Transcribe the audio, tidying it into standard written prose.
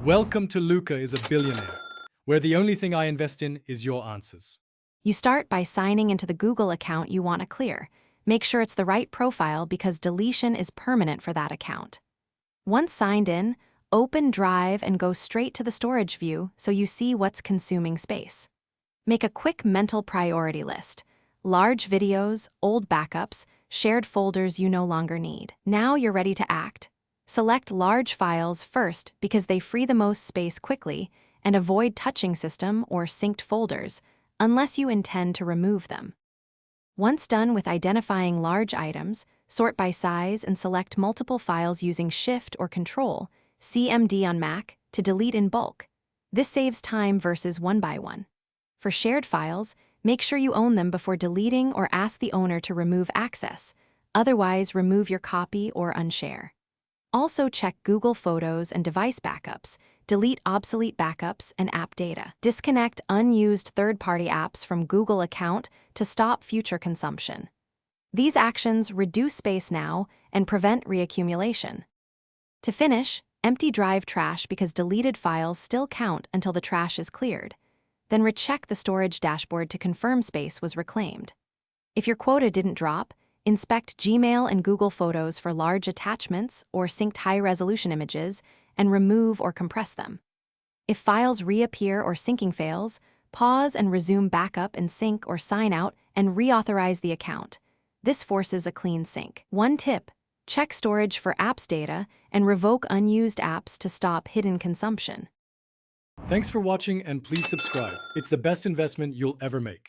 Welcome to Luca is a Billionaire, where the only thing I invest in is your answers. You start by signing into the Google account you want to clear. Make sure it's the right profile because deletion is permanent for that account. Once signed in, open Drive and go straight to the storage view so you see what's consuming space. Make a quick mental priority list. Large videos, old backups, shared folders you no longer need. Now you're ready to act. Select large files first because they free the most space quickly, and avoid touching system or synced folders unless you intend to remove them. Once done with identifying large items, sort by size and select multiple files using Shift or Control, CMD on Mac, to delete in bulk. This saves time versus one by one. For shared files, make sure you own them before deleting or ask the owner to remove access. Otherwise, remove your copy or unshare. Also check Google Photos and device backups. Delete obsolete backups and app data. Disconnect unused third-party apps from Google account to stop future consumption. These actions reduce space now and prevent reaccumulation. To finish, empty Drive trash because deleted files still count until the trash is cleared. Then recheck the storage dashboard to confirm space was reclaimed. If your quota didn't drop, inspect Gmail and Google Photos for large attachments or synced high-resolution images and remove or compress them. If files reappear or syncing fails, pause and resume backup and sync or sign out and reauthorize the account. This forces a clean sync. One tip: check storage for apps data and revoke unused apps to stop hidden consumption. Thanks for watching and please subscribe. It's the best investment you'll ever make.